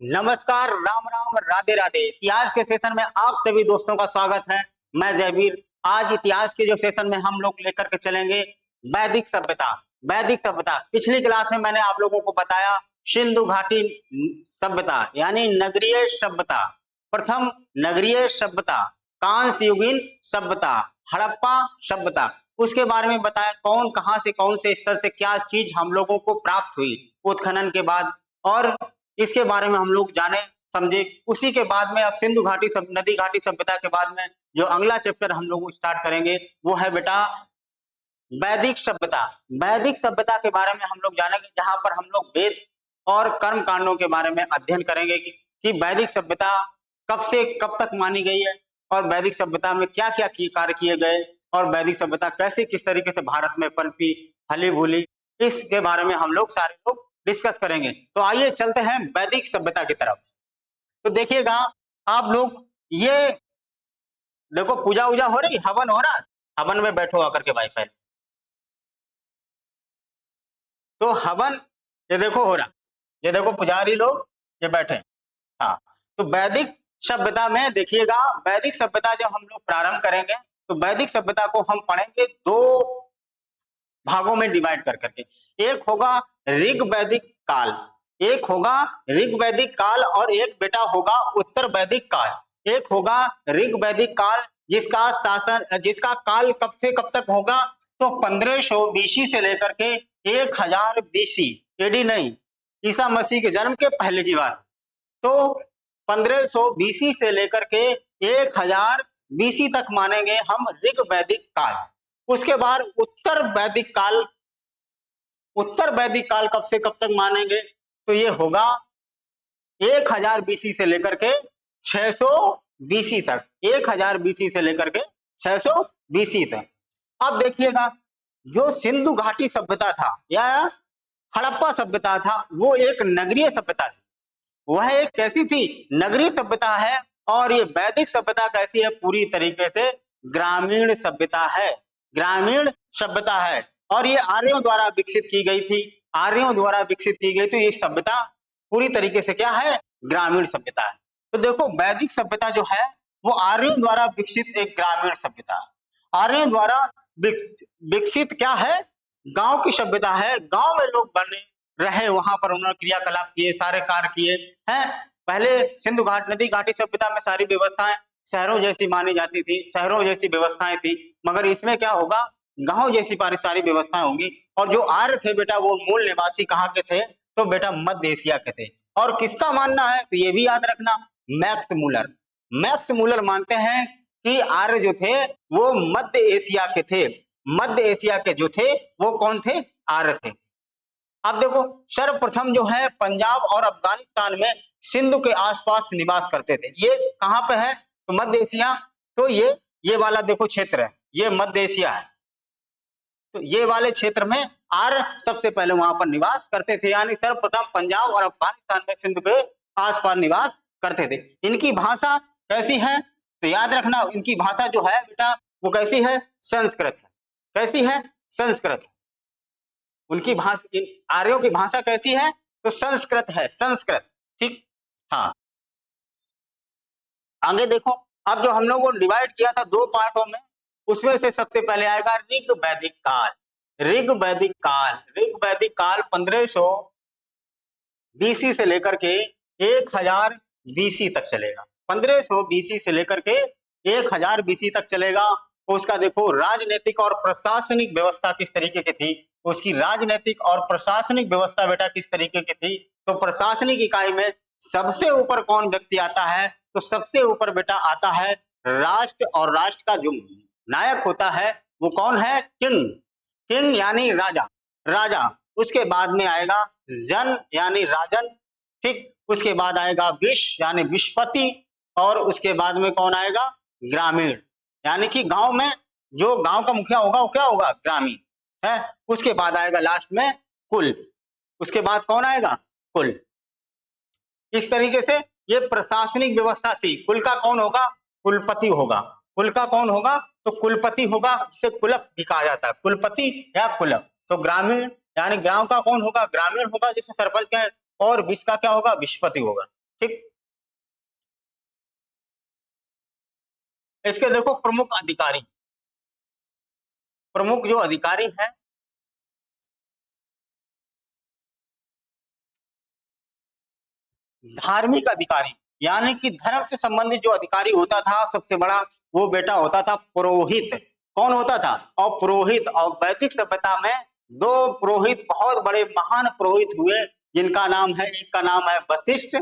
नमस्कार, राम राम, राधे राधे। इतिहास के सेशन में आप सभी दोस्तों का स्वागत है। मैं जयवीर। आज इतिहास के जो सेशन में हम लोग लेकर के चलेंगे वैदिक सभ्यता। वैदिक सभ्यता पिछली क्लास में मैंने आप लोगों को बताया सिंधु घाटी सभ्यता यानी नगरीय सभ्यता, प्रथम नगरीय सभ्यता, कांस्य युगीन सभ्यता, हड़प्पा सभ्यता। उसके बारे में बताया कौन कहां से कौन से स्तर से क्या चीज हम लोगों को प्राप्त हुई उत्खनन के बाद, और इसके बारे में हम लोग जाने समझे। उसी के बाद में अब सिंधु घाटी नदी घाटी सभ्यता के बाद में जो अगला चैप्टर हम लोग स्टार्ट करेंगे वो है बेटा वैदिक सभ्यता। वैदिक सभ्यता के बारे में हम लोग जानेंगे, जहां पर हम लोग वेद और कर्म कांडों के बारे में अध्ययन करेंगे कि वैदिक सभ्यता कब से कब तक मानी गई है और वैदिक सभ्यता में क्या क्या कार्य किए गए और वैदिक सभ्यता कैसे किस तरीके से भारत में पनपी फली भूली, इसके बारे में हम लोग सारे लोग डिस्कस करेंगे। तो आइए चलते हैं वैदिक सभ्यता की तरफ। तो देखिएगा आप लोग, ये देखो पूजा वूजा हो रही, हवन हो रहा, हवन में बैठो आकर के भाई पहले। तो हवन ये देखो हो रहा, ये देखो पुजारी लोग ये बैठे। हाँ, तो वैदिक सभ्यता में देखिएगा, वैदिक सभ्यता जब हम लोग प्रारंभ करेंगे तो वैदिक सभ्यता को हम पढ़ेंगे दो भागों में डिवाइड कर करके। एक होगा ऋग वैदिक काल, एक होगा ऋग वैदिक काल और एक बेटा होगा उत्तर वैदिक काल। एक होगा ऋग वैदिक काल जिसका काल कब से कब तक होगा, तो 1500 बीसी से लेकर के 1000 बीसी एडी नहीं, ईसा मसीह के जन्म के पहले की बात। तो 1500 बीसी से लेकर के 1000 बीसी तक मानेंगे हम ऋग वैदिक काल। उसके बाद उत्तर वैदिक काल, उत्तर वैदिक काल कब से कब तक मानेंगे, तो ये होगा 1000 बीसी से लेकर के 600 बीसी तक, 1000 बीसी से लेकर के 600 बीसी तक। अब देखिएगा जो सिंधु घाटी सभ्यता था या हड़प्पा सभ्यता था वो एक नगरीय सभ्यता थी। वह एक कैसी थी, नगरीय सभ्यता है। और ये वैदिक सभ्यता कैसी है, पूरी तरीके से ग्रामीण सभ्यता है, ग्रामीण सभ्यता है। और ये आर्यों द्वारा विकसित की गई थी, आर्यों द्वारा विकसित की गई। तो ये सभ्यता पूरी तरीके से क्या है, ग्रामीण सभ्यता है। तो देखो वैदिक सभ्यता जो है वो आर्यों द्वारा विकसित एक ग्रामीण सभ्यता है। आर्यों द्वारा विकसित क्या है, गांव की सभ्यता है। गांव में लोग बने रहे, वहां पर उन्होंने क्रियाकलाप किए, सारे कार्य किए हैं। पहले सिंधु नदी घाटी सभ्यता में सारी व्यवस्थाएं शहरों जैसी मानी जाती थी, शहरों जैसी व्यवस्थाएं थी, मगर इसमें क्या होगा, गांव जैसी सारी व्यवस्थाएं होंगी। और जो आर्य थे बेटा वो मूल निवासी कहाँ के थे, तो बेटा मध्य एशिया के थे। और किसका मानना है, तो ये भी याद रखना, मैक्स मूलर, मैक्स मूलर मानते हैं कि आर्य जो थे वो मध्य एशिया के थे। मध्य एशिया के जो थे वो कौन थे, आर्य थे। अब देखो सर्वप्रथम जो है पंजाब और अफगानिस्तान में सिंधु के आसपास निवास करते थे। ये कहां पे है, तो मध्य एशिया। तो ये वाला देखो क्षेत्र है, ये मध्य एशिया है। तो ये वाले क्षेत्र में आर्य सबसे पहले वहां पर निवास करते थे, यानी सर्वप्रथम पंजाब और अफगानिस्तान में सिंधु के आसपास निवास करते थे। इनकी भाषा कैसी है, तो याद रखना इनकी भाषा जो है बेटा वो कैसी है, संस्कृत है। कैसी है, संस्कृत है। उनकी भाषा, आर्यों की भाषा कैसी है, तो संस्कृत है, संस्कृत। ठीक, हाँ। आगे देखो, अब जो हम लोगों को डिवाइड किया था दो पार्टों में, उसमें से सबसे पहले आएगा ऋग वैदिक काल। ऋग वैदिक काल, ऋग वैदिक काल 1500 बीसी से लेकर के 1000 बीसी तक चलेगा। 1500 बीसी से लेकर के 1000 बीसी तक चलेगा। उसका देखो राजनीतिक और प्रशासनिक व्यवस्था किस तरीके की थी, उसकी राजनीतिक और प्रशासनिक व्यवस्था बेटा किस तरीके की थी, तो प्रशासनिक इकाई में सबसे ऊपर कौन व्यक्ति आता है, तो सबसे ऊपर बेटा आता है राष्ट्र, और राष्ट्र का जो नायक होता है वो कौन है, किंग। किंग यानी राजा, राजा। उसके बाद में आएगा जन यानी राजन। ठीक, उसके बाद आएगा विश यानी विश्वपति। और उसके बाद में कौन आएगा, ग्रामीण, यानी कि गांव में जो गांव का मुखिया होगा वो क्या होगा, ग्रामीण है। उसके बाद आएगा लास्ट में कुल, उसके बाद कौन आएगा, कुल। इस तरीके से ये प्रशासनिक व्यवस्था थी। कुल का कौन होगा, कुलपति होगा। कुल का कौन होगा, तो कुलपति होगा, जिसे कुलप भी कहा जाता है, कुलपति या कुलप। तो ग्रामीण यानी गांव का कौन होगा, ग्रामीण होगा, जिसे सरपंच है। और विश्व का क्या होगा, विश्वपति होगा। ठीक। इसके देखो प्रमुख अधिकारी, प्रमुख जो अधिकारी हैं, धार्मिक अधिकारी, यानी कि धर्म से संबंधित जो अधिकारी होता था सबसे बड़ा, वो बेटा होता था पुरोहित। कौन होता था? और पुरोहित। और वैदिक सभ्यता में दो पुरोहित, बहुत बड़े महान पुरोहित हुए, जिनका नाम है, एक का नाम है वशिष्ठ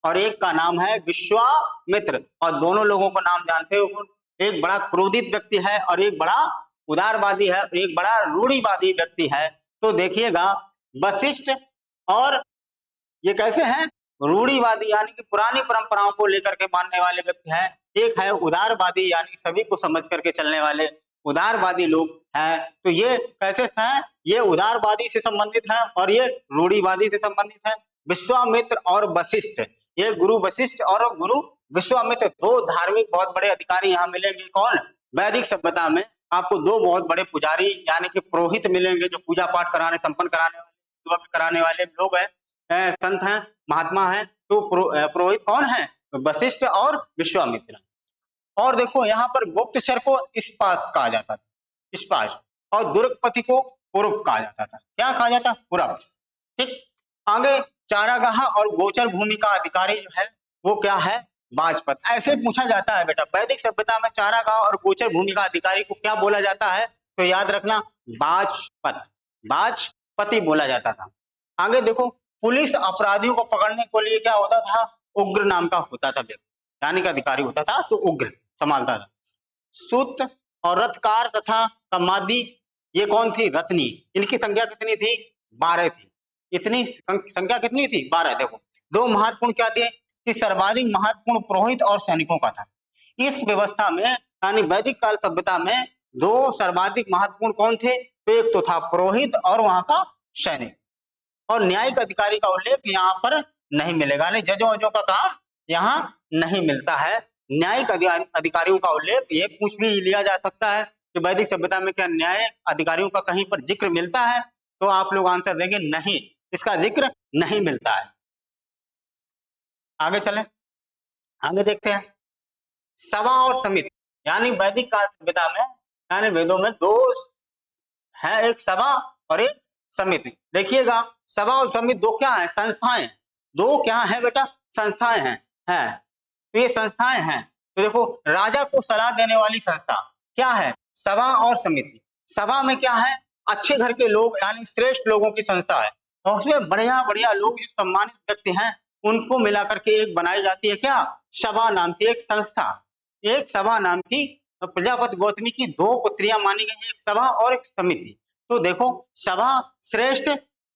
और एक का नाम है विश्वामित्र। और दोनों लोगों को नाम जानते हो, एक बड़ा क्रोधित व्यक्ति है और एक बड़ा उदारवादी है, एक बड़ा रूढ़िवादी व्यक्ति है। तो देखिएगा, वशिष्ठ और ये कैसे हैं? रूढ़िवादी, यानी कि पुरानी परंपराओं को लेकर के मानने वाले व्यक्ति हैं। एक है उदारवादी, यानी सभी को समझ करके चलने वाले उदारवादी लोग हैं। तो ये कैसे हैं? ये उदारवादी से संबंधित हैं और ये रूढ़िवादी से संबंधित है। विश्वामित्र और वशिष्ठ, ये गुरु वशिष्ठ और गुरु विश्वामित्र, दो धार्मिक बहुत बड़े अधिकारी यहाँ मिलेंगे। कौन? वैदिक सभ्यता में आपको दो बहुत बड़े पुजारी यानी कि पुरोहित मिलेंगे, जो पूजा पाठ कराने, संपन्न कराने वाले, कराने वाले लोग हैं, संत हैं, महात्मा हैं। तो पुरोहित कौन है? वशिष्ठ और विश्वामित्र। और देखो यहाँ पर गुप्तचर को इस्पास कहा जाता था, इस्पास, और दुर्गपति को पूर्व कहा जाता था। क्या कहा जाता? पूर्व। ठीक। आगे चारागाह और गोचर भूमि का अधिकारी जो है वो क्या है? बाजपत। ऐसे पूछा जाता है बेटा, वैदिक सभ्यता में चारागाह और गोचर भूमि का अधिकारी को क्या बोला जाता है? तो याद रखना, बाजपत, बाजपति बोला जाता था। आगे देखो, पुलिस अपराधियों को पकड़ने के लिए क्या होता था? उग्र नाम का होता था व्यक्ति, यानी कि अधिकारी होता था, तो उग्र संभालता था। सूत और रथकार तथा कमादी, ये कौन थी? रत्नी। इनकी संख्या कितनी थी? 12 थी। इतनी संख्या कितनी थी? 12। देखो, दो महत्वपूर्ण क्या थे कि सर्वाधिक महत्वपूर्ण पुरोहित और सैनिकों का था। इस व्यवस्था में, यानी वैदिक काल सभ्यता में, दो सर्वाधिक महत्वपूर्ण कौन थे? तो एक तो था पुरोहित और वहां का सैनिक। और न्यायिक अधिकारी का उल्लेख यहाँ पर नहीं मिलेगा, नहीं, जजों वजों का काम यहाँ नहीं मिलता है। न्यायिक अधिकारियों का उल्लेख ये पूछ भी लिया जा सकता है कि वैदिक सभ्यता में क्या न्यायिक अधिकारियों का कहीं पर जिक्र मिलता है? तो आप लोग आंसर देंगे नहीं, इसका जिक्र नहीं मिलता है। आगे चलें, आगे देखते हैं। सभा और समिति, यानी वैदिक काल सभ्यता में, यानी वेदों में दो है, एक सभा और एक समिति। देखिएगा, सभा और समिति दो क्या है? संस्थाएं। दो क्या है बेटा? संस्थाएं हैं। तो ये संस्थाएं हैं। तो देखो, राजा को सलाह देने वाली संस्था क्या है? सभा और समिति। सभा में क्या है? अच्छे घर के लोग, यानी श्रेष्ठ लोगों की संस्था है, और उसमें बढ़िया बढ़िया लोग जो सम्मानित व्यक्ति हैं उनको मिलाकर के एक बनाई जाती है, क्या? सभा नाम की एक संस्था। एक सभा नाम की, प्रजापति गौतमी की दो पुत्रियां मानी गई, एक सभा और एक समिति। तो देखो, सभा श्रेष्ठ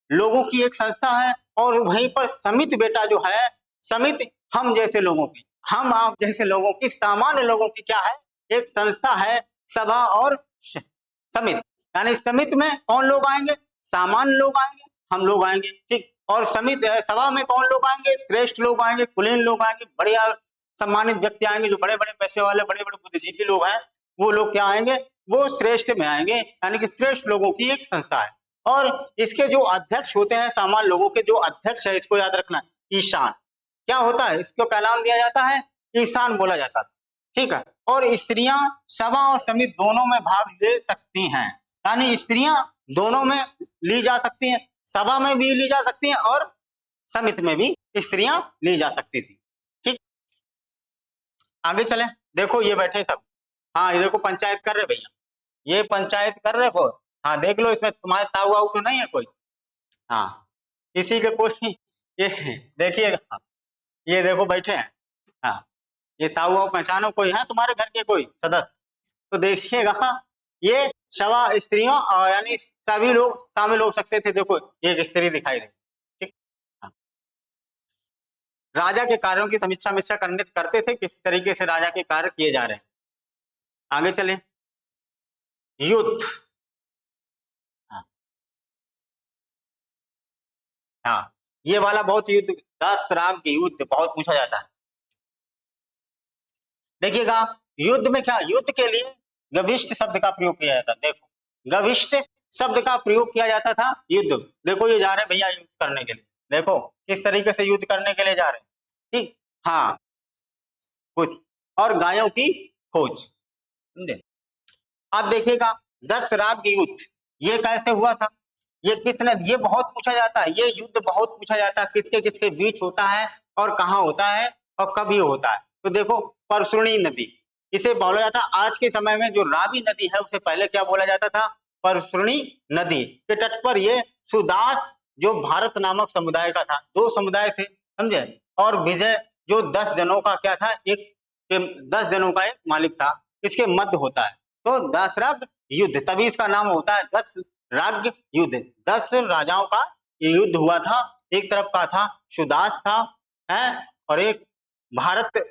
लोगों की एक संस्था है, और वहीं पर समिति बेटा जो है, समिति हम जैसे लोगों की, हम आप जैसे लोगों की, सामान्य लोगों की क्या है? एक संस्था है, सभा और समिति। यानी समिति में कौन लोग आएंगे? सामान्य लोग आएंगे, हम लोग आएंगे, ठीक। और समिति सभा में कौन लोग आएंगे? श्रेष्ठ लोग आएंगे, कुलीन लोग आएंगे, बढ़िया सम्मानित व्यक्ति आएंगे, जो बड़े बड़े पैसे वाले, बड़े बड़े बुद्धिजीवी लोग हैं, वो लोग क्या आएंगे? वो श्रेष्ठ में आएंगे, यानी कि श्रेष्ठ लोगों की एक संस्था है। और इसके जो अध्यक्ष होते हैं, सामान्य लोगों के जो अध्यक्ष है, इसको याद रखना, ईशान। क्या होता है? इसको क्या नाम दिया जाता है? ईशान बोला जाता है, ठीक है। और स्त्रियां सभा और समिति दोनों में भाग ले सकती हैं, यानी स्त्रियां दोनों में ली जा सकती हैं, सभा में भी ली जा सकती हैं और समिति में भी स्त्रियां ली जा सकती थी, ठीक। आगे चलें, देखो ये बैठे सब, हाँ ये देखो पंचायत कर रहे भैया, ये पंचायत कर रहे को, हाँ देख लो, इसमें तुम्हारे ताऊ वाऊ तो नहीं है कोई? हाँ, इसी के कोई, ये देखिएगा, ये देखो बैठे हैं, हाँ, ये ताऊ वाऊ पहचानो, कोई है तुम्हारे घर के कोई सदस्य? तो देखिएगा, ये सभा स्त्रियों और यानी सभी लोग शामिल हो सकते थे। देखो एक स्त्री दिखाई दे, ठीक। हाँ। राजा के कार्यों की समीक्षा करते थे, किस तरीके से राजा के कार्य किए जा रहे हैं। आगे चलें, युद्ध। हाँ, हाँ, ये वाला बहुत युद्ध, 10 राग के युद्ध बहुत पूछा जाता है। देखिएगा, युद्ध में क्या, युद्ध के लिए गविष्ठ शब्द का प्रयोग किया जाता है। देखो, गविष्ठ शब्द का प्रयोग किया जाता था युद्ध। देखो ये जा रहे भैया युद्ध करने के लिए, देखो किस तरीके से युद्ध करने के लिए जा रहे हैं। ठीक, हाँ कुछ, और गायों की खोज, समझे। अब देखिएगा 10 राग युद्ध, ये कैसे हुआ था, ये किसने, ये बहुत पूछा जाता है, ये युद्ध बहुत पूछा जाता है, किसके किसके बीच होता है और कहाँ होता है और कब ये होता है। तो देखो परसुणी नदी, इसे बोला जाता, आज के समय में जो रावी नदी है उसे पहले क्या बोला जाता था, परसुणी नदी के तट पर ये सुदास जो भारत नामक समुदाय का था, 2 समुदाय थे, समझे, और विजय जो 10 जनों का क्या था, एक 10 जनों का एक मालिक था, इसके मध्य होता है। तो 10 राग युद्ध, तभी इसका नाम होता है 10 राग युद्ध, 10 राजाओं का ये युद्ध हुआ था। एक तरफ का था सुदास था, है, और एक भारत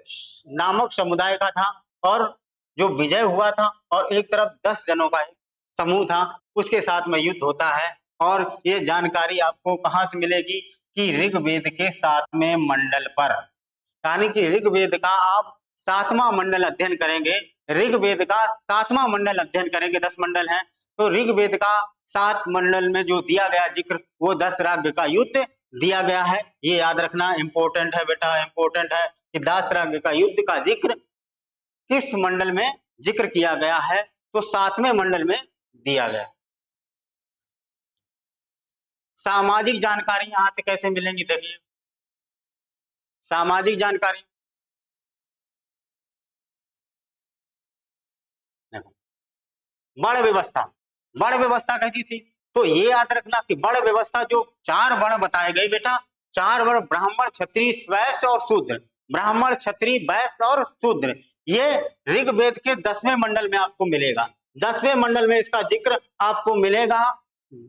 नामक समुदाय का था, और जो विजय हुआ था, और एक तरफ 10 जनों का एक समूह था, उसके साथ में युद्ध होता है। और ये जानकारी आपको कहाँ से मिलेगी कि ऋग्वेद के 7वें मंडल पर, यानी कि ऋग्वेद का आप 7वां मंडल अध्ययन करेंगे, ऋग्वेद का 7वां मंडल अध्ययन करेंगे, 10 मंडल हैं, तो ऋग्वेद का 7 मंडल में जो दिया गया जिक्र वो 10 राग का युद्ध दिया गया है। ये याद रखना इंपॉर्टेंट है बेटा, इंपॉर्टेंट है कि 10 राग का युद्ध का जिक्र किस मंडल में जिक्र किया गया है, तो 7वें मंडल में दिया गया। सामाजिक जानकारी यहां से कैसे मिलेंगी, देखिए सामाजिक जानकारी, बड़ व्यवस्था, बड़ व्यवस्था कैसी थी, तो ये याद रखना कि बड़ व्यवस्था जो 4 वर्ण बताए गए बेटा, 4 वर्ण ब्राह्मण क्षत्रिय वैश्य और शूद्र, ब्राह्मण क्षत्रिय वैश्य और शूद्र, ये ऋग्वेद के 10वें मंडल में आपको मिलेगा, 10वें मंडल में इसका जिक्र आपको मिलेगा।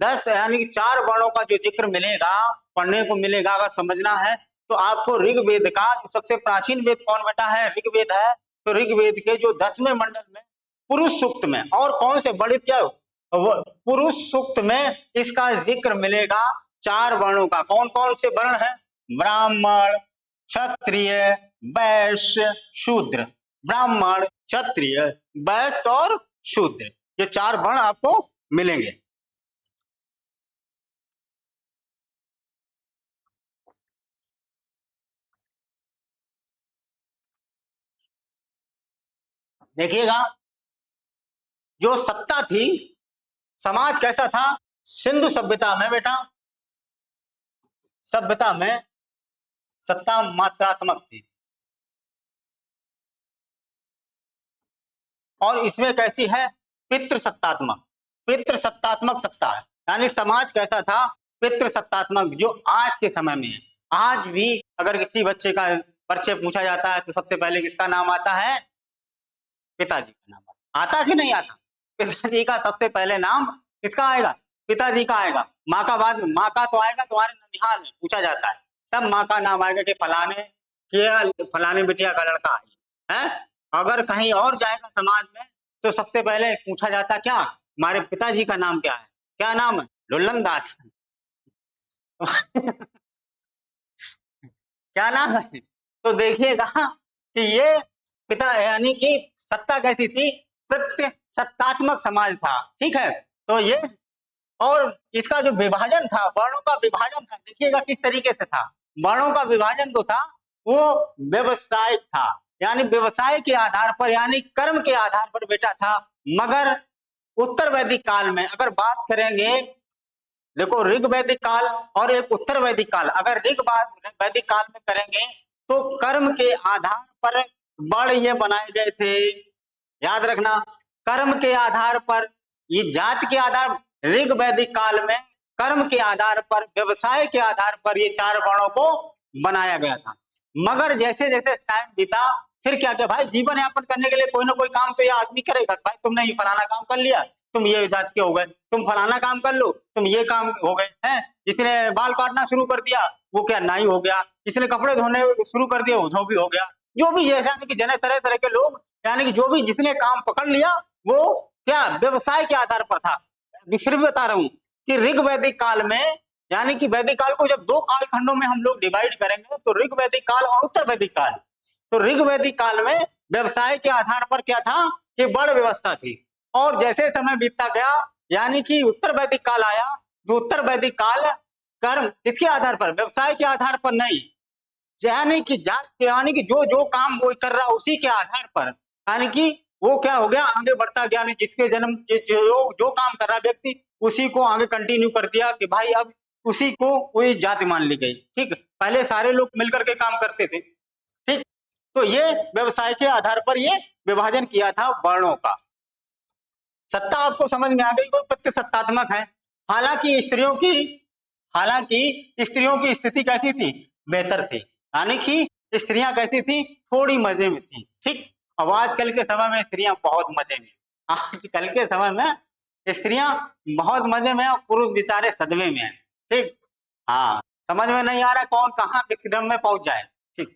10 यानी कि 4 वर्णों का जो जिक्र मिलेगा, पढ़ने को मिलेगा, अगर समझना है तो आपको ऋग्वेद का सबसे प्राचीन वेद कौन बेटा है, ऋग्वेद है, तो ऋग्वेद के जो 10वें मंडल में पुरुष सूक्त में, और कौन से बड़े क्या पुरुष सूक्त में इसका जिक्र मिलेगा 4 वर्णों का, कौन कौन से वर्ण है, ब्राह्मण क्षत्रिय वैश्य शूद्र, ब्राह्मण क्षत्रिय वैश्य और शूद्र, ये 4 वर्ण आपको मिलेंगे। देखिएगा जो सत्ता थी, समाज कैसा था, सिंधु सभ्यता में बेटा, सभ्यता में सत्ता मात्रात्मक थी, और इसमें कैसी है, पितृसत्तात्मक, पितृसत्तात्मक सत्ता है, यानी समाज कैसा था, पितृसत्तात्मक, जो आज के समय में है। आज भी अगर किसी बच्चे का परिचय पूछा जाता है तो सबसे पहले किसका नाम आता है, पिताजी का नाम आता कि नहीं आता, पिताजी का सबसे पहले नाम किसका आएगा, पिताजी का आएगा, माँ का बाद में, माँ का तो आएगा तुम्हारे ननिहाल में पूछा जाता है, तब माँ का नाम आएगा कि फलाने के फलाने बिटिया का लड़का है। अगर कहीं और जाएगा समाज में तो सबसे पहले पूछा जाता क्या, हमारे पिताजी का नाम क्या है, क्या नाम है, लुल्लन दास क्या नाम है, तो देखिएगा कि ये पिता, यानी कि सत्ता कैसी थी, प्रत्य सत्तात्मक समाज था, ठीक है। तो ये, और इसका जो विभाजन था, वर्णों का विभाजन था, देखिएगा किस तरीके से था, वर्णों का विभाजन जो था वो व्यवसायिक था, यानी व्यवसाय के आधार पर, यानी कर्म के आधार पर बेटा था। मगर उत्तर वैदिक काल में अगर बात करेंगे, देखो ऋग वैदिक काल और एक उत्तर वैदिक काल, अगर ऋग वैदिक काल में करेंगे तो कर्म के आधार पर बड़ ये बनाए गए थे, याद रखना, कर्म के आधार पर, ये जाति के आधार, ऋग वैदिक काल में कर्म के आधार पर, व्यवसाय के आधार पर ये 4 वर्णों को बनाया गया था। मगर जैसे जैसे टाइम बीता, फिर क्या क्या भाई, जीवन यापन करने के लिए कोई ना कोई काम तो ये आदमी करेगा, भाई तुमने ये फलाना काम कर लिया, तुम ये जाति के हो गए, तुम फलाना काम कर लो, तुम ये काम हो गए हैं, जिसने बाल काटना शुरू कर दिया वो क्या नाई हो गया, जिसने कपड़े धोने शुरू कर दिए वो धोबी हो गया, जो भी जैसा कि जने तरह तरह के लोग, यानी कि जो भी जिसने काम पकड़ लिया वो क्या व्यवसाय के आधार पर था। फिर भी बता रहा हूं कि ऋग वैदिक काल में, यानी कि वैदिक काल को जब 2 कालखंडों में हम लोग डिवाइड करेंगे, तो ऋग वैदिक काल और उत्तर वैदिक काल, तो ऋग वैदिक काल में व्यवसाय के आधार पर क्या था कि बड़ व्यवस्था थी, और जैसे समय बीतता गया, यानी कि उत्तर वैदिक काल आया, तो उत्तर वैदिक काल कर्म किसके आधार पर, व्यवसाय के आधार पर नहीं, यानी कि जात, यानी कि जो जो काम वो कर रहा उसी के आधार पर, यानी कि वो क्या हो गया, आगे बढ़ता गया। नहीं, जिसके जन्म जो काम कर रहा व्यक्ति उसी को आगे कंटिन्यू कर दिया कि भाई अब उसी को कोई जाति मान ली गई। ठीक, पहले सारे लोग मिलकर के काम करते थे। ठीक, तो ये व्यवसाय के आधार पर ये विभाजन किया था वर्णों का। सत्ता आपको समझ में आ गई, कोई प्रतिसत्तात्मक है। हालांकि स्त्रियों की स्थिति कैसी थी, बेहतर थी, यानी कि स्त्रियां कैसी थी, थोड़ी मजे में थी। ठीक, अब आजकल के समय में स्त्रियां बहुत मजे में, आजकल के समय में स्त्रियां बहुत मजे में और पुरुष बेचारे सदमे में है। ठीक, हाँ, समझ में नहीं आ रहा कौन कहाँ किस क्रम में पहुंच जाए। ठीक,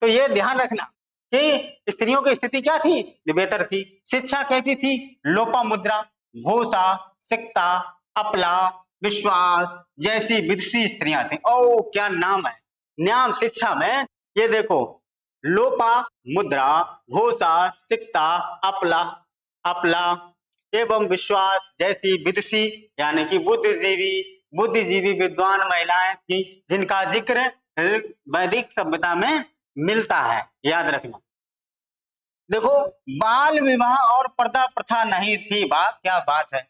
तो ये ध्यान रखना कि स्त्रियों की स्थिति क्या थी, बेहतर थी। शिक्षा कैसी थी, लोपामुद्रा, घोषा, सिक्ता, अपला, विश्वास जैसी विदुषी स्त्रियां थी। ओ क्या नाम है, नाम शिक्षा में ये देखो, लोपा मुद्रा, घोषा, सिक्ता, अपला अपला एवं विश्वास जैसी विदुषी, यानी कि बुद्धिजीवी विद्वान महिलाएं थी, जिनका जिक्र वैदिक सभ्यता में मिलता है। याद रखना। देखो, बाल विवाह और पर्दा प्रथा नहीं थी। बात क्या बात है?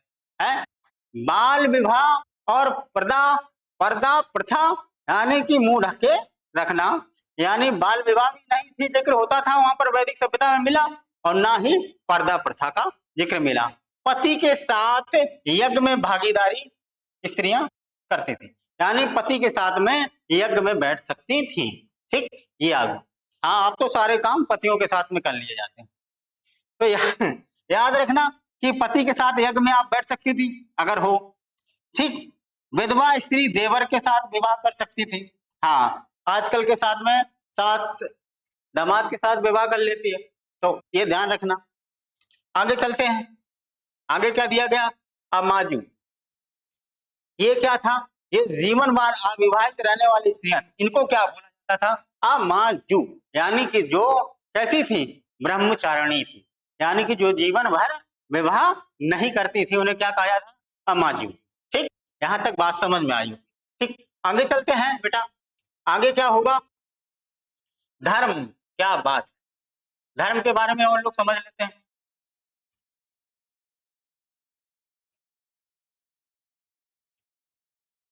बाल विवाह और पर्दा पर्दा प्रथा, यानी कि मुंह ढके रखना, यानी बाल विवाह भी नहीं थी, जिक्र होता था वहां पर वैदिक सभ्यता में मिला, और ना ही पर्दा प्रथा का जिक्र मिला। पति के साथ यज्ञ में भागीदारी स्त्रियां करती थी, यानी पति के साथ में यज्ञ में बैठ सकती थी। ठीक, ये आगे, हाँ, अब तो सारे काम पतियों के साथ में कर लिए जाते हैं। तो याद रखना कि पति के साथ यज्ञ में आप बैठ सकती थी अगर हो। ठीक, विधवा स्त्री देवर के साथ विवाह कर सकती थी। हाँ, आजकल के साथ में सास दामाद के साथ विवाह कर लेती है, तो ये ध्यान रखना। आगे चलते हैं, आगे क्या दिया गया, अमाजू। ये क्या था, ये जीवन भर अविवाहित रहने वाली स्त्रियां, इनको क्या बोला जाता था, अमाजू, यानी कि जो कैसी थी, ब्रह्मचारिणी थी, यानी कि जो जीवन भर विवाह नहीं करती थी, उन्हें क्या कहा जाता, अमाजू। ठीक, यहां तक बात समझ में आई। ठीक, आगे चलते हैं बेटा, आगे क्या होगा, धर्म। क्या बात, धर्म के बारे में और लोग समझ लेते हैं।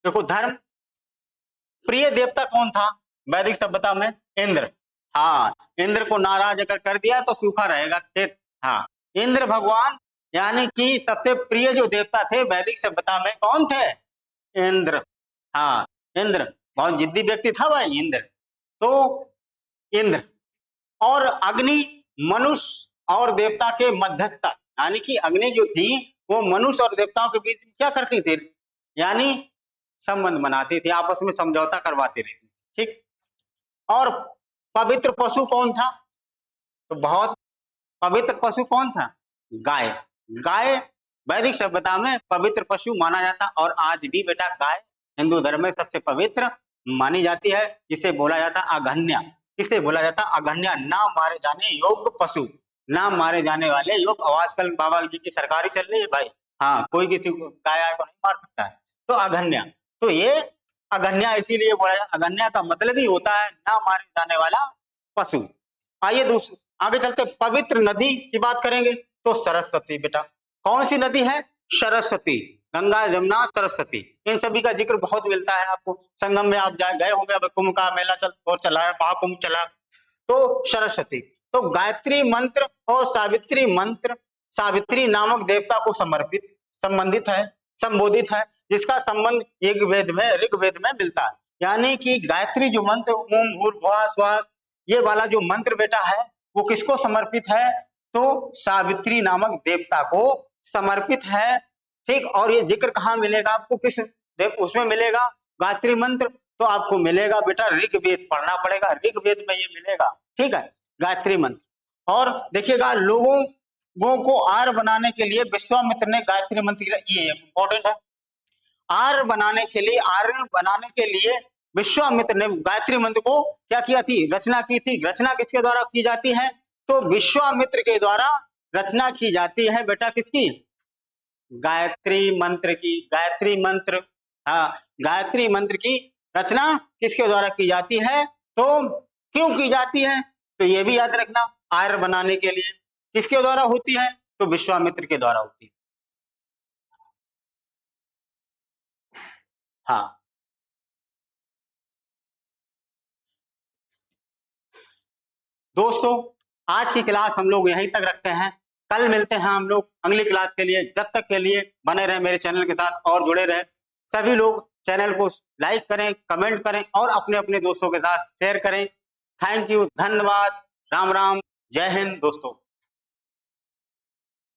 देखो, धर्म, प्रिय देवता कौन था वैदिक सभ्यता में, इंद्र। हाँ, इंद्र को नाराज अगर कर दिया तो सूखा रहेगा खेत। हाँ, इंद्र भगवान, यानी कि सबसे प्रिय जो देवता थे वैदिक सभ्यता में, कौन थे, इंद्र। हाँ, इंद्र बहुत जिद्दी व्यक्ति था भाई इंद्र। तो इंद्र और अग्नि, मनुष्य और देवता के मध्यस्थता, यानी कि अग्नि जो थी वो मनुष्य और देवताओं के बीच क्या करती थी, यानी संबंध बनाती थी, आपस में समझौता करवाती रहती थी। ठीक, और पवित्र पशु कौन था, तो बहुत पवित्र पशु कौन था, गाय। गाय वैदिक सभ्यता में पवित्र पशु माना जाता, और आज भी बेटा गाय हिंदू धर्म में सबसे पवित्र मानी जाती है। जिसे बोला जाता अघन्या, इसे बोला जाता अघन्या, ना मारे जाने योग्य पशु, ना मारे जाने वाले योग। आजकल बाबा जी की सरकारी चल रही है भाई, हाँ, कोई किसी को गाय को नहीं मार सकता है, तो अघन्या। तो ये अघन्या इसीलिए बोला जाता, अघन्या का मतलब ही होता है ना मारे जाने वाला पशु। आइए दूसरे आगे चलते, पवित्र नदी की बात करेंगे तो सरस्वती बेटा। कौन सी नदी है, सरस्वती, गंगा जमुना सरस्वती, इन सभी का जिक्र बहुत मिलता है आपको। संगम में आप गए होंगे, अब कुंभ का मेला और चला है, महाकुंभ चला, तो सरस्वती। तो गायत्री मंत्र और सावित्री मंत्र, सावित्री नामक देवता को समर्पित संबंधित है, संबोधित है, जिसका संबंध ऋग्वेद में मिलता है। यानी कि गायत्री जो मंत्र, ओम भूर्भुवः स्वः, ये वाला जो मंत्र बेटा है वो किसको समर्पित है, तो सावित्री नामक देवता को समर्पित है। ठीक, और ये जिक्र कहाँ मिलेगा आपको, किस देव उसमें मिलेगा, गायत्री मंत्र तो आपको मिलेगा बेटा ऋग्वेद, पढ़ना पड़ेगा, ऋग्वेद में ये मिलेगा। ठीक है, गायत्री मंत्र। और देखिएगा, लोगों को आर बनाने के लिए विश्वामित्र ने गायत्री मंत्र, ये इंपॉर्टेंट है, आर्य बनाने के लिए विश्वामित्र ने गायत्री मंत्र को क्या किया थी, रचना की थी। रचना किसके द्वारा की जाती है, तो विश्वामित्र के द्वारा रचना की जाती है बेटा, किसकी, गायत्री मंत्र की। गायत्री मंत्र, हाँ, गायत्री मंत्र की रचना किसके द्वारा की जाती है, तो क्यों की जाती है? तो ये भी याद रखना, आर्य बनाने के लिए। किसके द्वारा होती है? तो विश्वामित्र के द्वारा होती है। हाँ, दोस्तों आज की क्लास हम लोग यहीं तक रखते हैं। कल मिलते हैं हम लोग अगली क्लास के लिए। जब तक के लिए बने रहे मेरे चैनल के साथ और जुड़े रहे। सभी लोग चैनल को लाइक करें, कमेंट करें और अपने अपने दोस्तों के साथ शेयर करें। थैंक यू, धन्यवाद, राम राम, जय हिंद दोस्तों।